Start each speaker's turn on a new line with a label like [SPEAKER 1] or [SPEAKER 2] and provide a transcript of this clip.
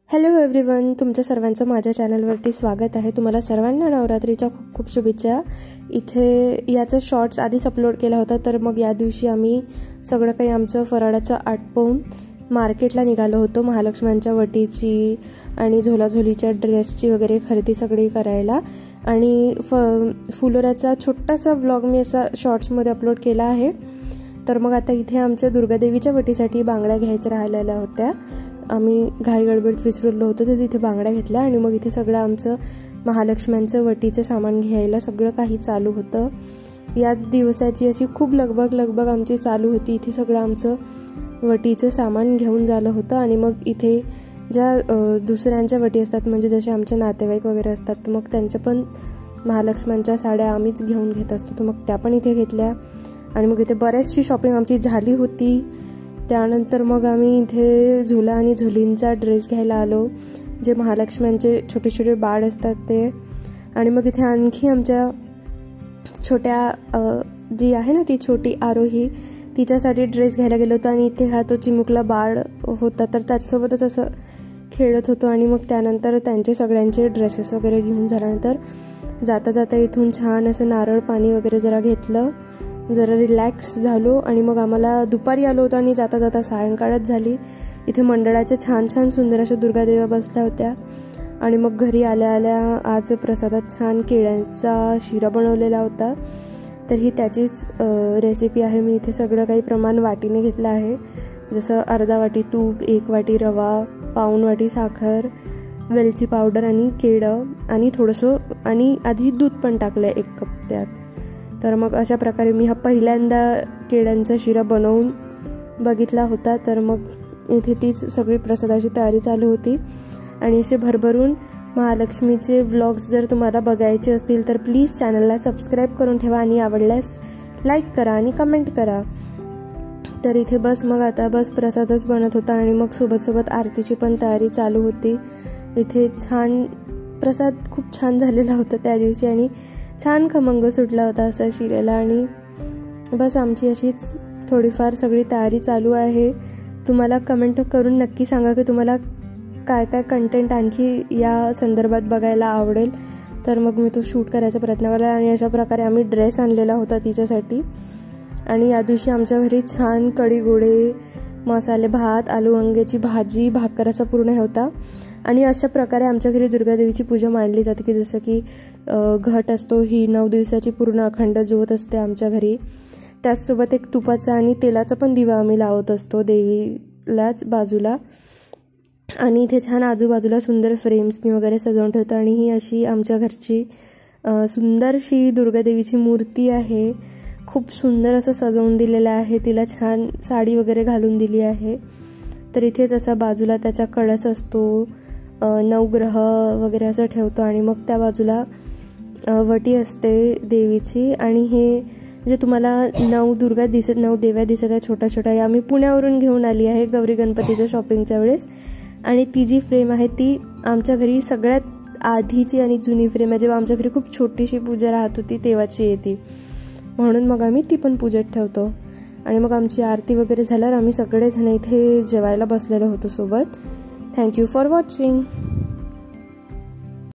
[SPEAKER 1] Hello everyone, तुमच्या सर्वांचं माझ्या चॅनलवरती स्वागत आहे। तुम्हाला सर्वांना नवरात्रीच्या खूप खूप शुभेच्छा। इथे याचा शॉर्ट्स आधीच अपलोड केला होता, तर मग या दिवशी आम्ही सगळं काही आमचं फराळाचं आटोपून मार्केटला निघालो होतो महालक्ष्म्यांच्या वटीची आणि झोलाझोलीच्या ड्रेसची वगैरे खरेदी सगळी करायला। आणि फुलोऱ्याचा छोटासा व्लॉग मी असा शॉर्ट्समध्ये अपलोड केला आहे। तर मग आता इथे आमच्या दुर्गादेवीच्या वटीसाठी बांगड्या घ्यायच्या राहिलेल्या होत्या। आम्ही घाई गडबडीत विसरलो होतो, तर तिथे बांगड्या घेतल्या आणि मग इथे सगळं आमचं महालक्ष्म्यांचं वटीचं सामान घ्यायला सगळं काही चालू होतं। या दिवसाची अशी खूप लगबग आमची चालू होती। इथे सगळं आमचं वटीचं सामान घेऊन झालं होतं आणि मग इथे ज्या दुसऱ्यांच्या वटी असतात, म्हणजे जसे आमचे नातेवाईक वगैरे असतात, तर मग त्यांच्या पण महालक्ष्म्यांच्या साड्या आम्हीच घेऊन घेत असतो, तर मग त्या पण इथे घेतल्या। आणि मग इथे बऱ्याचशी शॉपिंग आमची झाली होती। त्यानंतर मग आम्ही इथे झुला आणि झुलींचा ड्रेस घ्यायला आलो, जे महालक्ष्म्यांचे छोटे छोटे बाळ असतात ते। आणि मग इथे आणखी आमच्या छोट्या जी आहे ना ती छोटी आरोही, तिच्यासाठी ड्रेस घ्यायला गेलो होतो। आणि इथे हा तो चिमुकला बाळ होता, तर त्याच्यासोबतच असं खेळत होतो। आणि मग त्यानंतर त्यांचे सगळ्यांचे ड्रेसेस वगैरे घेऊन झाल्यानंतर जाता जाता इथून छान असं नारळ पाणी वगैरे जरा घेतलं, जरा रिलॅक्स झालो। आणि मग आम्हाला दुपारी आलो होतो आणि जाता जाता सायंकाळच झाली। इथे मंडळाच्या छान छान सुंदर अशा दुर्गादेव्या बसल्या होत्या। आणि मग घरी आल्या आल्या आज प्रसादात छान केळ्यांचा शिरा बनवलेला होता, तर ही त्याचीच रेसिपी आहे। मी इथे सगळं काही प्रमाण वाटीने घेतलं आहे, जसं अर्धा वाटी तूप, 1 वाटी रवा, पाऊण वाटी साखर, वेलची पावडर आणि केळं आणि थोडंसं आणि आधी दूध पण टाकलं 1 कप त्यात। तर मग अशा प्रकारे मी हा पहिल्यांदा केळ्यांचा शिरा बनवून बघितला होता। तर मग इथे तीच सगळी प्रसादाची तयारी चालू होती। आणि असे भरभरून महालक्ष्मीचे व्लॉग्स जर तुम्हाला बघायचे असतील तर प्लीज चॅनलला सबस्क्राईब करून ठेवा आणि आवडल्यास लाईक करा आणि कमेंट करा। तर इथे मग आता प्रसादच बनत होता आणि मग सोबत आरतीची पण तयारी चालू होती। इथे छान प्रसाद खूप छान झालेला होता त्या दिवशी आणि छान खमंग सुटला होता असा शिरेला। आणि आमची अशीच थोडीफार सगळी तयारी चालू आहे। तुम्हाला कमेंट करून नक्की सांगा की तुम्हाला काय काय कंटेंट आणखी या संदर्भात बघायला आवडेल, तर मग मी तो शूट करायचा प्रयत्न केला। आणि अशा प्रकारे आम्ही ड्रेस आणलेला होता तिच्यासाठी। आणि या दिवशी आमच्या घरी छान कढी गोडे, मसाले भात, आलू वांग्याची भाजी, भाकर असा पूर्ण होता। आणि अशा प्रकारे आमच्या घरी दुर्गादेवीची पूजा मांडली जाते, की जसं की घट असतो, ही 9 दिवसाची पूर्ण अखंड ज्योत असते आमच्या घरी। त्याचसोबत एक तुपाचा आणि तेलाचा पण दिवा आम्ही लावत असतो देवीलाच बाजूला। आणि इथे छान आजूबाजूला सुंदर फ्रेम्सनी वगैरे सजवून ठेवतो। आणि ही अशी आमच्या घरची सुंदरशी दुर्गादेवीची मूर्ती आहे। खूप सुंदर असं सजवून दिलेलं आहे, तिला छान साडी वगैरे घालून दिली आहे। तर इथेच असा बाजूला त्याचा कळस असतो, 9 ग्रह वगैरे असं ठेवतो। आणि मग त्या बाजूला वटी असते देवीची। आणि हे जे तुम्हाला 9 देव्या दिसत आहे छोट्या छोट्या, या मी पुण्यावरून घेऊन आली आहे गौरी गणपतीच्या शॉपिंगच्या वेळेस। आणि ती जी फ्रेम आहे ती आमच्या घरी सगळ्यात आधीची आणि जुनी फ्रेम आहे, जेव्हा आमच्या घरी खूप छोटीशी पूजा राहत होती तेव्हाची येते, म्हणून मग आम्ही ती पण पूजेत ठेवतो। आणि मग आमची आरती वगैरे झाल्यावर आम्ही सगळेजण इथे जेवायला बसलेलो होतो सोबत। Thank you for watching.